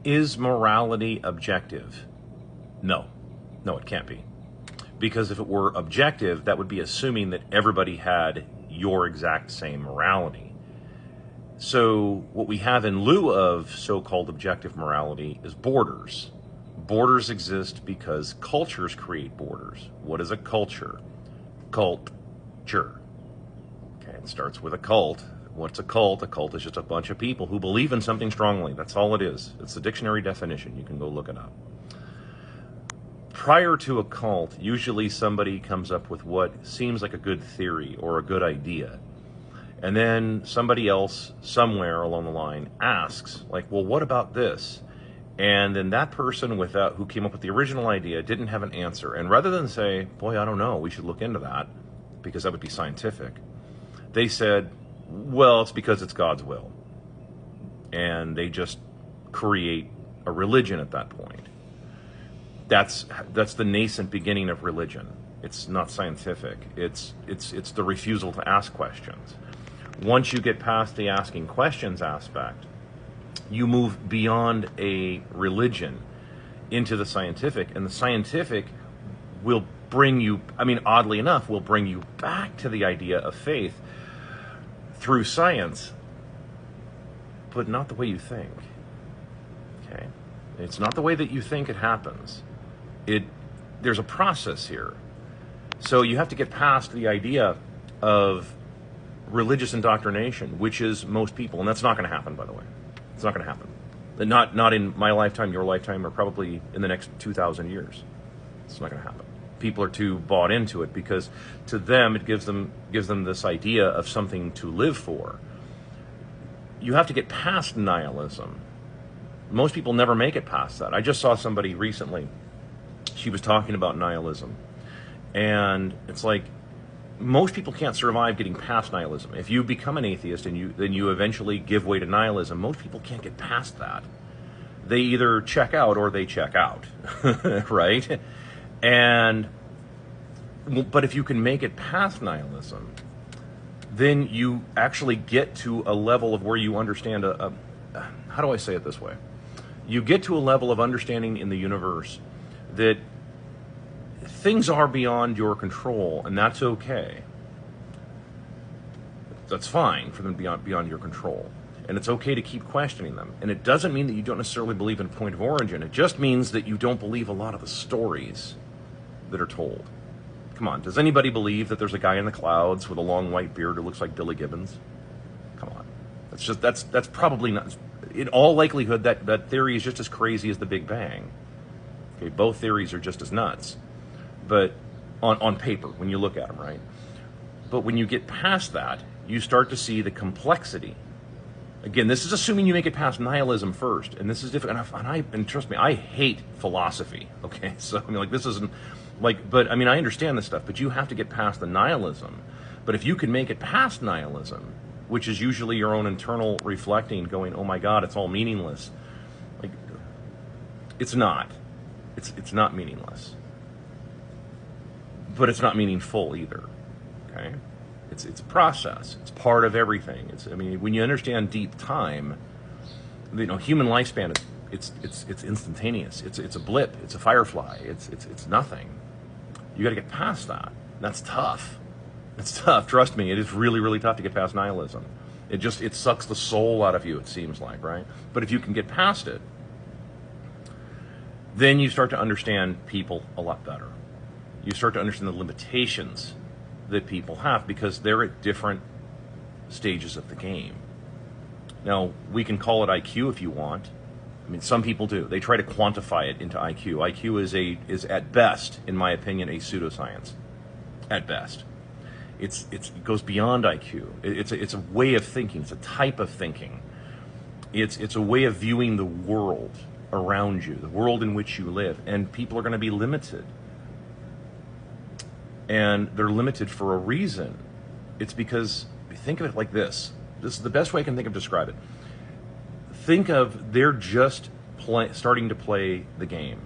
Is morality objective? No. No, it can't be. Because if it were objective, that would be assuming that everybody had your exact same morality. So what we have in lieu of so-called objective morality is borders. Borders exist because cultures create borders. What is a culture? Culture. Okay, it starts with a cult. What's a cult? A cult is just a bunch of people who believe in something strongly. That's all it is. It's the dictionary definition. You can go look it up. Prior to a cult, usually somebody comes up with what seems like a good theory or a good idea. And then somebody else somewhere along the line asks, like, well, what about this? And then that person who came up with the original idea didn't have an answer. And rather than say, boy, I don't know, we should look into that, because that would be scientific, they said, well, it's because it's God's will. And they just create a religion at that point. That's the nascent beginning of religion. It's not scientific. It's the refusal to ask questions. Once you get past the asking questions aspect, you move beyond a religion into the scientific, and the scientific will bring you, I mean, oddly enough, will bring you back to the idea of faith through science, but not the way you think. Okay? It's not the way that you think it happens. There's a process here. So you have to get past the idea of religious indoctrination, which is most people, and that's not going to happen, by the way. It's not going to happen. Not in my lifetime, your lifetime, or probably in the next 2,000 years. It's not going to happen. People are too bought into it because to them it gives them this idea of something to live for. You have to get past nihilism. Most people never make it past that. I just saw somebody recently. She was talking about nihilism, and it's like, most people can't survive getting past nihilism. If you become an atheist and then you eventually give way to nihilism, most people can't get past that. They either check out or they check out, right? But if you can make it past nihilism, then you actually get to a level of where you understand how do I say it this way? You get to a level of understanding in the universe that things are beyond your control, and that's okay. That's fine for them to be beyond your control. And it's okay to keep questioning them. And it doesn't mean that you don't necessarily believe in point of origin. It just means that you don't believe a lot of the stories that are told. Come on, does anybody believe that there's a guy in the clouds with a long white beard who looks like Billy Gibbons? Come on. That's probably not. In all likelihood, that theory is just as crazy as the Big Bang. Okay, both theories are just as nuts. But on paper, when you look at them, right? But when you get past that, you start to see the complexity. Again, this is assuming you make it past nihilism first, and this is different. And trust me, I hate philosophy. Okay, so I mean, like, this isn't like, but I mean, I understand this stuff, but you have to get past the nihilism. But if you can make it past nihilism, which is usually your own internal reflecting, going, "Oh my God, it's all meaningless," like, it's not. It's not meaningless. But it's not meaningful either, okay? It's a process. It's part of everything. I mean, when you understand deep time, human lifespan it's instantaneous. It's a blip. It's a firefly. It's nothing. You got to get past that. That's tough. It's tough. Trust me, it is really, really tough to get past nihilism. It sucks the soul out of you, it seems like, right? But if you can get past it, then you start to understand people a lot better. You start to understand the limitations that people have because they're at different stages of the game. Now, we can call it IQ if you want. I mean, some people do. They try to quantify it into IQ. IQ is at best, in my opinion, a pseudoscience. At best. It goes beyond IQ. It's a way of thinking. It's a type of thinking. It's a way of viewing the world around you, the world in which you live, and people are going to be limited. And they're limited for a reason. It's because, think of it like this. This is the best way I can think of describe it. Think of, they're just starting to play the game.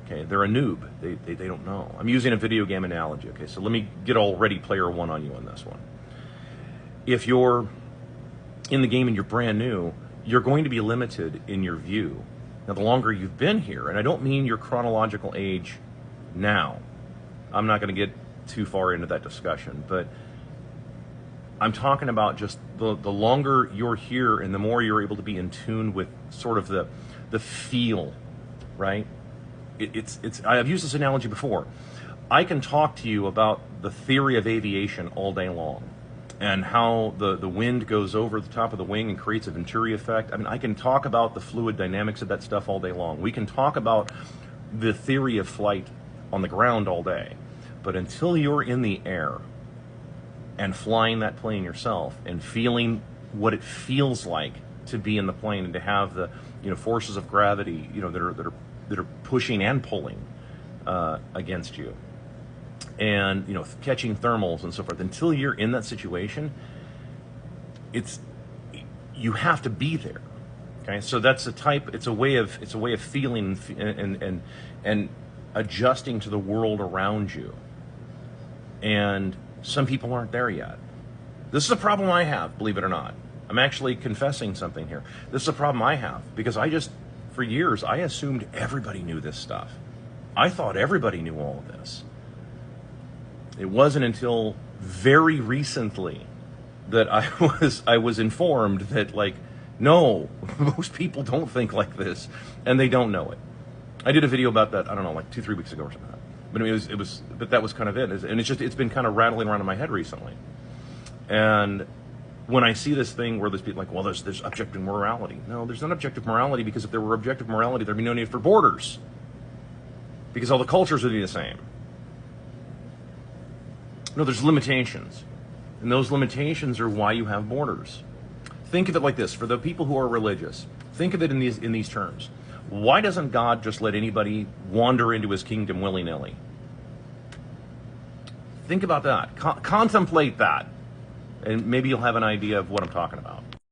Okay, they're a noob. They don't know. I'm using a video game analogy. Okay, so let me get all Ready Player One on you on this one. If you're in the game and you're brand new, you're going to be limited in your view. Now, the longer you've been here, and I don't mean your chronological age now, I'm not going to get too far into that discussion, but I'm talking about just the longer you're here and the more you're able to be in tune with sort of the feel, right? I've used this analogy before. I can talk to you about the theory of aviation all day long and how the wind goes over the top of the wing and creates a Venturi effect. I mean, I can talk about the fluid dynamics of that stuff all day long. We can talk about the theory of flight on the ground all day. But until you're in the air and flying that plane yourself and feeling what it feels like to be in the plane and to have the forces of gravity that are pushing and pulling against you, and catching thermals and so forth, until you're in that situation, you have to be there. Okay, so that's it's a way of feeling and adjusting to the world around you. And some people aren't there yet. This is a problem I have, believe it or not. I'm actually confessing something here. This is a problem I have because for years, I assumed everybody knew this stuff. I thought everybody knew all of this. It wasn't until very recently that I was informed that, like, no, most people don't think like this, and they don't know it. I did a video about that, I don't know, like 2-3 weeks ago or something. But I mean, but that was kind of it. And it's been kind of rattling around in my head recently. And when I see this thing where there's people like, well, there's objective morality. No, there's not objective morality, because if there were objective morality, there'd be no need for borders, because all the cultures would be the same. No, there's limitations. And those limitations are why you have borders. Think of it like this. For the people who are religious, think of it in these terms. Why doesn't God just let anybody wander into his kingdom willy-nilly? Think about that. Contemplate that. And maybe you'll have an idea of what I'm talking about.